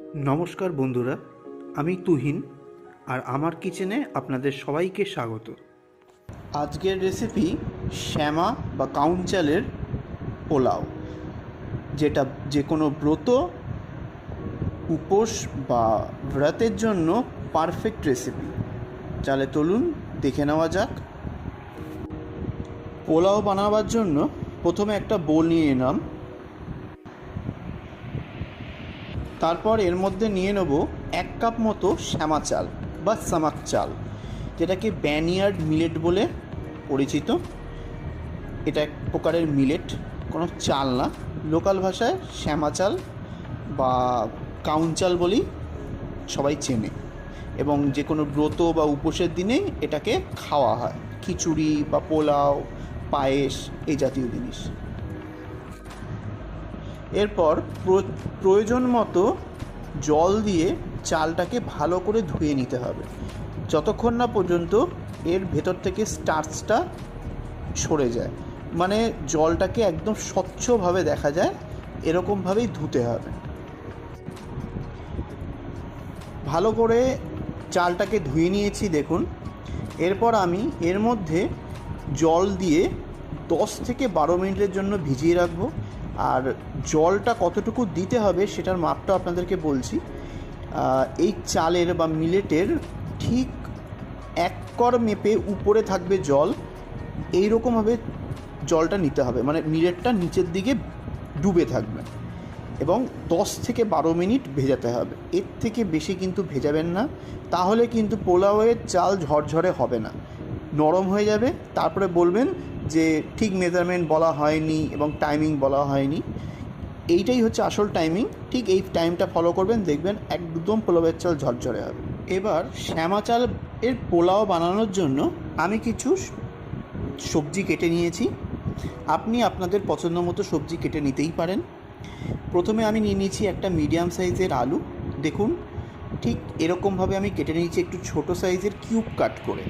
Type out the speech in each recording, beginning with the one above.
নমস্কার বন্ধুরা, আমি তুহিন আর আমার কিচেনে আপনাদের সবাইকে স্বাগত। আজকের রেসিপি শ্যামা বা কাউন চালের পোলাও, যেটা যে কোনো ব্রত, উপোস বা ব্রতের জন্য পারফেক্ট রেসিপি। তাহলে চলুন দেখে নেওয়া যাক। পোলাও বানাবার জন্য প্রথমে একটা বোল নিয়ে নিলাম। তারপর এর মধ্যে নিয়ে নেব 1 কাপ মতো শ্যামা চাল বা সামাক চাল, যেটাকে ব্যানিয়ার্ড মিলেট বলে পরিচিত। এটা এক প্রকারের মিলেট, কোনো চাল না। লোকাল ভাষায় শ্যামা চাল বা কাউন চাল বলেই সবাই চেনে, এবং যে কোনো ব্রত বা উপোসের দিনেই এটাকে খাওয়া হয়। খিচুড়ি বা পোলাও, পায়েস, এই জাতীয় জিনিস। এরপর প্রয়োজন মতো জল দিয়ে চালটাকে ভালো করে ধুয়ে নিতে হবে, যতক্ষণ না পর্যন্ত এর ভেতর থেকে স্টার্চটা সরে যায়, মানে জলটাকে একদম স্বচ্ছভাবে দেখা যায়, এরকমভাবেই ধুতে হবে। ভালো করে চালটাকে ধুয়ে নিয়েছি দেখুন। এরপর আমি এর মধ্যে জল দিয়ে 10 থেকে 12 মিনিটের জন্য ভিজিয়ে রাখবো। আর জলটা কতটুকু দিতে হবে সেটার মাপটা আপনাদেরকে বলছি। এই চালের বা মিলেটের ঠিক 1 কর মেপে উপরে থাকবে জল, এইরকমভাবে জলটা নিতে হবে, মানে মিলেটটা নিচের দিকে ডুবে থাকবে, এবং 10 থেকে 12 মিনিট ভেজাতে হবে। এর থেকে বেশি কিন্তু ভেজাবেন না, তাহলে কিন্তু পোলাওয়ের চাল ঝরঝরে হবে না, নরম হয়ে যাবে। তারপরে বলবেন যে ঠিক মেজারমেন্ট বলা হয়নি এবং টাইমিং বলা হয়নি। এইটাই হচ্ছে আসল টাইমিং, ঠিক এই টাইমটা ফলো করবেন, দেখবেন একদম পোলাওয়ের চাল ঝরঝরে হবে। এবার শ্যামা চাল এর পোলাও বানানোর জন্য আমি কিছু সবজি কেটে নিয়েছি। আপনি আপনাদের পছন্দ মতো সবজি কেটে নিতেই পারেন। প্রথমে আমি নিয়ে নিয়েছি একটা মিডিয়াম সাইজের আলু। দেখুন, ঠিক এরকমভাবে আমি কেটে নিয়েছি, একটু ছোট সাইজের কিউব কাট করে।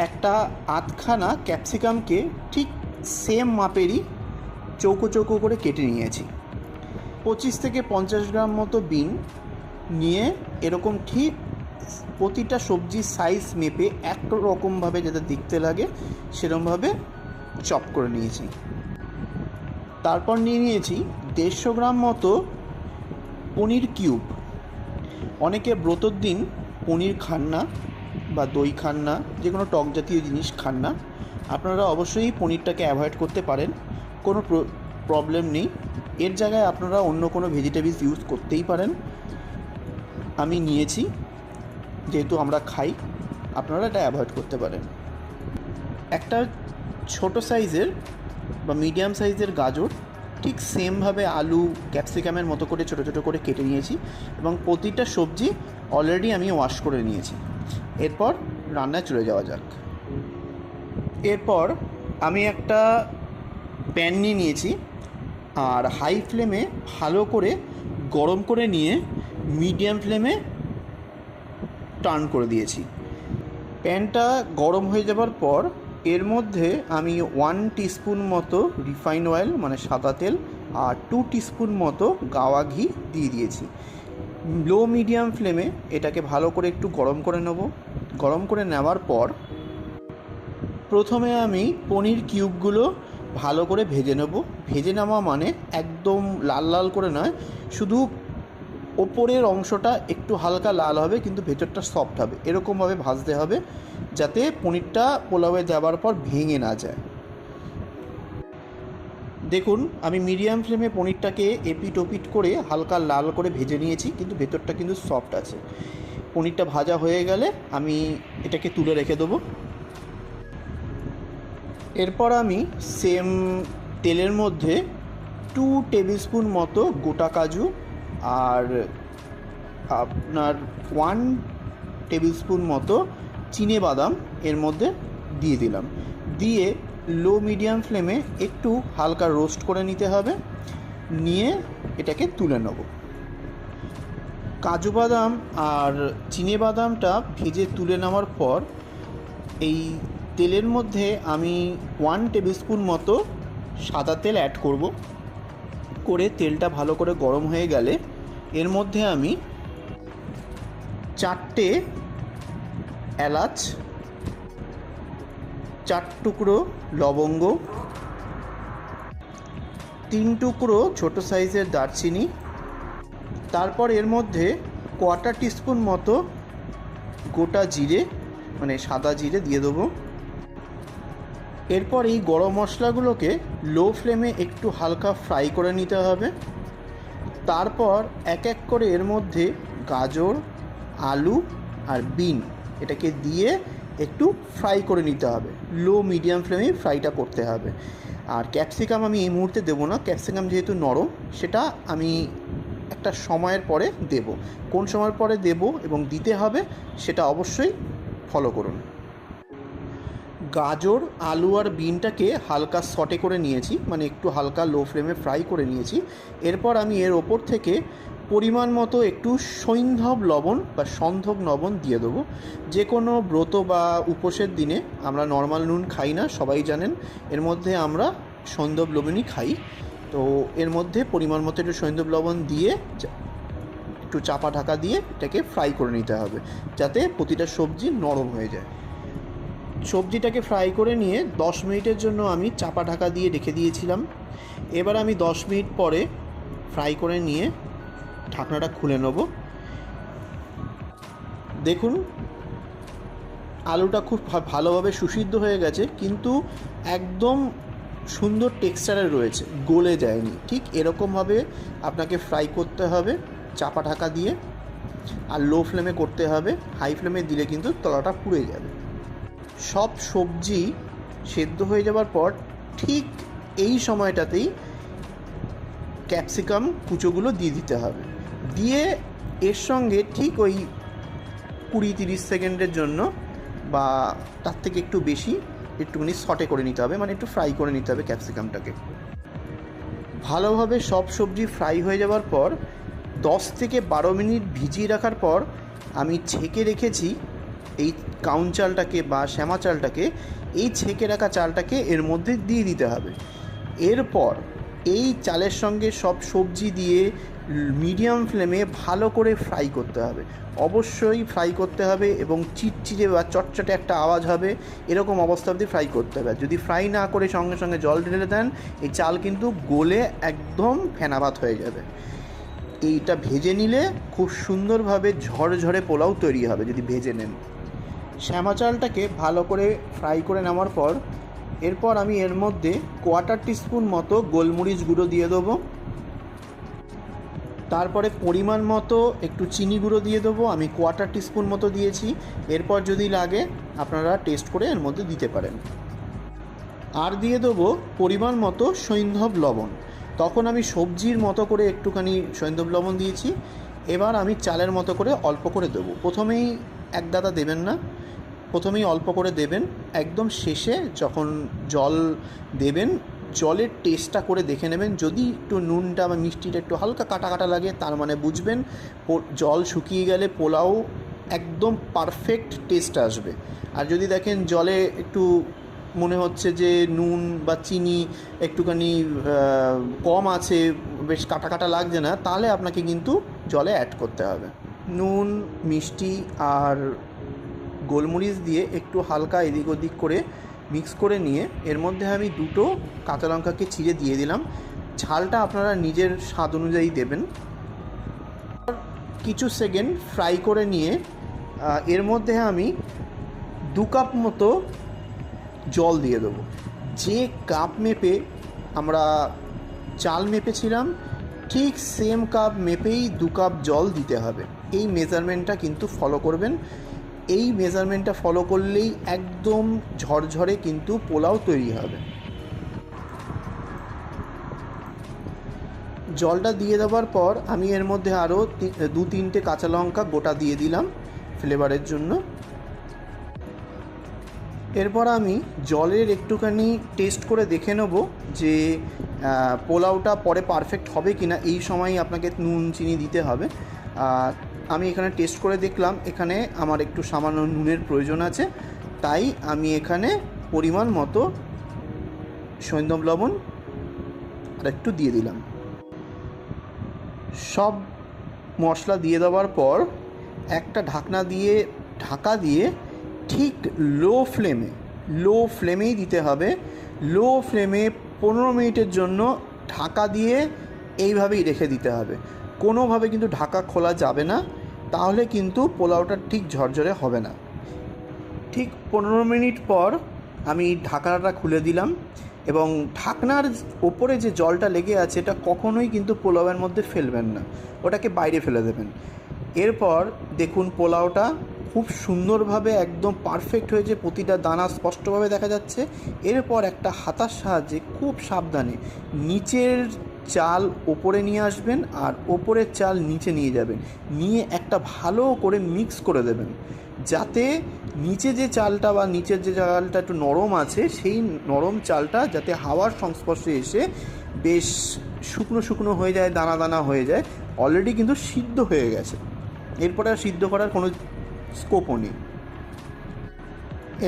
একটা আধখানা ক্যাপসিকামকে ঠিক সেম মাপেরই চৌকো চৌকো করে কেটে নিয়েছি। 25 থেকে 50 গ্রাম মতো বিন নিয়ে এরকম ঠিক প্রতিটা সবজির সাইজ মেপে একরকমভাবে যাতে দেখতে লাগে সেরকমভাবে চপ করে নিয়েছি। তারপর নিয়ে নিয়েছি 150 গ্রাম মতো পনির কিউব। অনেকে ব্রতর দিন পনির খান না বা দই খান না, যে কোনো টক জাতীয় জিনিস খান না। আপনারা অবশ্যই পনিরটাকে অ্যাভয়েড করতে পারেন, কোনো প্রবলেম নেই। এর জায়গায় আপনারা অন্য কোনো ভেজিটেবলস ইউজ করতেই পারেন। আমি নিয়েছি, যেহেতু আমরা খাই, আপনারা এটা অ্যাভয়েড করতে পারেন। একটা ছোট সাইজের বা মিডিয়াম সাইজের গাজর ঠিক সেমভাবে আলু ক্যাপসিকামের মতো করে ছোটো ছোটো করে কেটে নিয়েছি, এবং প্রতিটা সবজি অলরেডি আমি ওয়াশ করে নিয়েছি। এরপর রান্নায় চলে যাওয়া যাক। এরপর আমি একটা প্যান নিয়ে নিয়েছি, আর হাই ফ্লেমে ভালো করে গরম করে নিয়ে মিডিয়াম ফ্লেমে টার্ন করে দিয়েছি। প্যানটা গরম হয়ে যাবার পর এর মধ্যে আমি 1 টিস্পুন মতো রিফাইন অয়েল মানে সাদা তেল আর 2 টিস্পুন মতো গাওয়া ঘি দিয়ে দিয়েছি। লো মিডিয়াম ফ্লেমে এটাকে ভালো করে একটু গরম করে নেব। গরম করে নেওয়ার পর প্রথমে আমি পনির কিউবগুলো ভালো করে ভেজে নেব। ভেজে নেওয়া মানে একদম লাল লাল করে নয়, শুধু ওপরের অংশটা একটু হালকা লাল হবে কিন্তু ভেতরটা সফট হবে, এরকমভাবে ভাজতে হবে যাতে পনিরটা পোলাওয়ে দেওয়ার পর ভেঙে না যায়। দেখুন, আমি মিডিয়াম ফ্লেমে পনিরটাকে এপিট ওপিট করে হালকা লাল করে ভেজে নিয়েছি, কিন্তু ভেতরটা কিন্তু সফট আছে। পনিরটা ভাজা হয়ে গেলে আমি এটাকে তুলে রেখে দেবো। এরপর আমি সেম তেলের মধ্যে 2 টেবিল স্পুন মতো গোটা কাজু আর আপনার 1 টেবিল স্পুন মতো চিনে বাদাম এর মধ্যে দিয়ে দিলাম। দিয়ে লো মিডিয়াম ফ্লেমে একটু হালকা রোস্ট করে নিতে হবে, নিয়ে এটাকে তুলে নেব। কাজু বাদাম আর চিনে বাদামটা ভেজে তুলে নেওয়ার পর এই তেলের মধ্যে আমি 1 টেবিল স্পুন মতো সাদা তেল অ্যাড করব। করে তেলটা ভালো করে গরম হয়ে গেলে এর মধ্যে আমি 4টে এলাচ, 4 টুকরো লবঙ্গ, 3 টুকরো ছোট সাইজের দারচিনি, তারপর এর মধ্যে 1/4 টিস্পুন মতো গোটা জিরে মানে সাদা জিরে দিয়ে দেবো। এরপর এই গরম মশলাগুলোকে লো ফ্লেমে একটু হালকা ফ্রাই করে নিতে হবে। তারপর এক এক করে এর মধ্যে গাজর, আলু আর বিন এটাকে দিয়ে একটু ফ্রাই করে নিতে হবে, লো মিডিয়াম ফ্লেমে ফ্রাইটা করতে হবে। আর ক্যাপসিকাম আমি এই মুহূর্তে দেবো না, ক্যাপসিকাম যেহেতু নরম সেটা আমি একটা সময়ের পরে দেব। কোন সময়ের পরে দেব এবং দিতে হবে সেটা অবশ্যই ফলো করুন। গাজর, আলু আর বিনটাকে হালকা সটে করে নিয়েছি, মানে একটু হালকা লো ফ্লেমে ফ্রাই করে নিয়েছি। এরপর আমি এর ওপর থেকে পরিমাণ মতো একটু সৈন্ধব লবণ বা সন্ধক লবণ দিয়ে দেবো। যে কোনো ব্রত বা উপোসের দিনে আমরা নর্মাল নুন খাই না, সবাই জানেন। এর মধ্যে আমরা সৈন্ধব লবণই খাই। তো এর মধ্যে পরিমাণ মতো একটু সৈন্ধব লবণ দিয়ে একটু চাপা ঢাকা দিয়ে এটাকে ফ্রাই করে নিতে হবে, যাতে প্রতিটা সবজি নরম হয়ে যায়। সবজিটাকে ফ্রাই করে নিয়ে 10 মিনিটের জন্য আমি চাপা ঢাকা দিয়ে রেখে দিয়েছিলাম। এবার আমি 10 মিনিট পরে ফ্রাই করে নিয়ে ঢাকনাটা খুলে নেব। দেখুন আলুটা খুব ভালোভাবে সুসিদ্ধ হয়ে গেছে, কিন্তু একদম সুন্দর টেক্সচারে রয়েছে, গলে যায়নি। ঠিক এরকমভাবে আপনাকে ফ্রাই করতে হবে চাপা ঢাকা দিয়ে, আর লো ফ্লেমে করতে হবে। হাই ফ্লেমে দিলে কিন্তু তলাটা পুড়ে যাবে। সব সবজি সেদ্ধ হয়ে যাওয়ার পর ঠিক এই সময়টাতেই ক্যাপসিকাম কুচোগুলো দিয়ে দিতে হবে। দিয়ে এর সঙ্গে ঠিক ওই 20-30 সেকেন্ডের জন্য বা তার থেকে একটু বেশি একটুখানি সটে করে নিতে হবে, মানে একটু ফ্রাই করে নিতে হবে ক্যাপসিকামটাকে। ভালোভাবে সব সবজি ফ্রাই হয়ে যাওয়ার পর 10 থেকে 12 মিনিট ভিজিয়ে রাখার পর আমি ছেঁকে রেখেছি এই কাউন চালটাকে বা শ্যামা চালটাকে, এই ছেঁকে রাখা চালটাকে এর মধ্যে দিয়ে দিতে হবে। এরপর এই চালের সঙ্গে সব সবজি দিয়ে মিডিয়াম ফ্লেমে ভালো করে ফ্রাই করতে হবে। অবশ্যই ফ্রাই করতে হবে এবং চিটচিটে বা চটচটে একটা আওয়াজ হবে এরকম অবস্থা অবধি ফ্রাই করতে হবে। যদি ফ্রাই না করে সঙ্গে সঙ্গে জল ঢেলে দেন, এই চাল কিন্তু গলে একদম ফেনাভাত হয়ে যাবে। এইটা ভেজে নিলে খুব সুন্দরভাবে ঝরঝরে পোলাও তৈরি হবে যদি ভেজে নেন। শ্যামা চালটাকে ভালো করে ফ্রাই করে নেওয়ার পর এরপর আমি এর মধ্যে 1/4 টিস্পুন মতো গোলমরিচ গুঁড়ো দিয়ে দেবো। তারপরে পরিমাণ মতো একটু চিনি গুঁড়ো দিয়ে দেবো, আমি 1/4 টিস্পুন মতো দিয়েছি। এরপর যদি লাগে আপনারা টেস্ট করে এর মধ্যে দিতে পারেন। আর দিয়ে দেবো পরিমাণ মতো সৈন্ধব লবণ। তখন আমি সবজির মতো করে একটুখানি সৈন্ধব লবণ দিয়েছি। এবার আমি চালের মতো করে অল্প করে দেবো। প্রথমেই এক দাদা দেবেন না, প্রথমেই অল্প করে দেবেন। একদম শেষে যখন জল দেবেন, জলের টেস্টটা করে দেখে নেবেন। যদি একটু নুনটা বা মিষ্টিটা একটু হালকা কাটা কাটা লাগে, তার মানে বুঝবেন জল শুকিয়ে গেলে পোলাও একদম পারফেক্ট টেস্ট আসবে। আর যদি দেখেন জলে একটু মনে হচ্ছে যে নুন বা চিনি একটুখানি কম আছে, বেশ কাটা কাটা লাগছে না, তাহলে আপনাকে কিন্তু জলে অ্যাড করতে হবে। নুন, মিষ্টি আর গোলমরিচ দিয়ে একটু হালকা এদিক ওদিক করে মিক্স করে নিয়ে এর মধ্যে আমি 2টো কাঁচা লঙ্কাকে চিড়ে দিয়ে দিলাম। ঝালটা আপনারা নিজের স্বাদ অনুযায়ী দেবেন। কিছু সেকেন্ড ফ্রাই করে নিয়ে এর মধ্যে আমি 2 কাপ মতো জল দিয়ে দেবো। যে কাপ মেপে আমরা চাল মেপেছিলাম ঠিক সেম কাপ মেপেই 2 কাপ জল দিতে হবে। এই মেজারমেন্টটা কিন্তু ফলো করবেন। এই মেজারমেন্টটা ফলো করলেই একদম ঝরঝরে কিন্তু পোলাও তৈরি হবে। জলটা দিয়ে দেওয়ার পর আমি এর মধ্যে আরও 2-3টে কাঁচা লঙ্কা গোটা দিয়ে দিলাম ফ্লেভারের জন্য। এরপর আমি জলের একটুখানি টেস্ট করে দেখে নেব যে পোলাওটা পরে পারফেক্ট হবে কি না। এই সময় আপনাকে নুন চিনি দিতে হবে। আমি এখানে টেস্ট করে দেখলাম এখানে আমার একটু সামান্য নুনের প্রয়োজন আছে, তাই আমি এখানে পরিমাণ মতো সৈন্ধব লবণ আর একটু দিয়ে দিলাম। সব মশলা দিয়ে দেওয়ার পর একটা ঢাকা দিয়ে ঠিক লো ফ্লেমেই দিতে হবে। লো ফ্লেমে 15 মিনিটের জন্য ঢাকা দিয়ে এইভাবেই রেখে দিতে হবে। কোনোভাবে কিন্তু ঢাকা খোলা যাবে না, তাহলে কিন্তু পোলাওটা ঠিক ঝরঝরে হবে না। ঠিক 15 মিনিট পর আমি ঢাকনাটা খুলে দিলাম এবং ঢাকনার ওপরে যে জলটা লেগে আছে এটা কখনোই কিন্তু পোলাওয়ের মধ্যে ফেলবেন না, ওটাকে বাইরে ফেলে দেবেন। এরপর দেখুন পোলাওটা খুব সুন্দরভাবে একদম পারফেক্ট হয়েছে, প্রতিটা দানা স্পষ্টভাবে দেখা যাচ্ছে। এরপর একটা হাতার সাহায্যে খুব সাবধানে নিচের চাল ওপরে নিয়ে আসবেন আর ওপরের চাল নিচে নিয়ে যাবেন, নিয়ে একটা ভালো করে মিক্স করে দেবেন, যাতে নিচে যে চালটা বা নিচের যে চালটা একটু নরম আছে সেই নরম চালটা যাতে হাওয়ার সংস্পর্শে এসে বেশ শুকনো হয়ে যায়, দানা দানা হয়ে যায়। অলরেডি কিন্তু সিদ্ধ হয়ে গেছে, এরপরে আর সিদ্ধ করার কোনো স্কোপও নেই।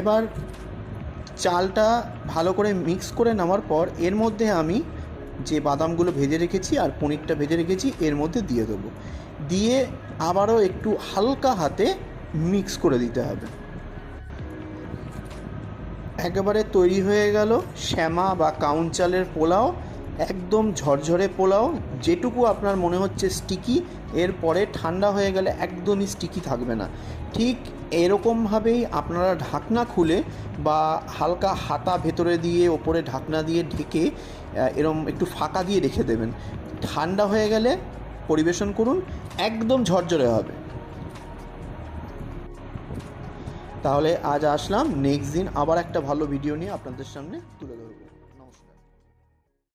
এবার চালটা ভালো করে মিক্স করে নেওয়ার পর এর মধ্যে আমি যে বাদামগুলো ভেজে রেখেছি আর পনিরটা ভেজে রেখেছি এর মধ্যে দিয়ে দেবো, দিয়ে আবারও একটু হালকা হাতে মিক্স করে দিতে হবে। একেবারে তৈরি হয়ে গেল শ্যামা বা কাউন চালের পোলাও, একদম ঝরঝরে পোলাও। যেটুকু আপনার মনে হচ্ছে স্টিকি, এরপরে ঠান্ডা হয়ে গেলে একদমই স্টিকি থাকবে না। ঠিক এরকমভাবেই আপনারা ঢাকনা খুলে বা হালকা হাতা ভেতরে দিয়ে ওপরে ঢাকনা দিয়ে ঢেকে এরম একটু ফাঁকা দিয়ে রেখে দেবেন। ঠান্ডা হয়ে গেলে পরিবেশন করুন, একদম ঝরঝরে হবে। তাহলে আজ আসলাম, নেক্সট দিন আবার একটা ভালো ভিডিও নিয়ে আপনাদের সামনে তুলে ধরব।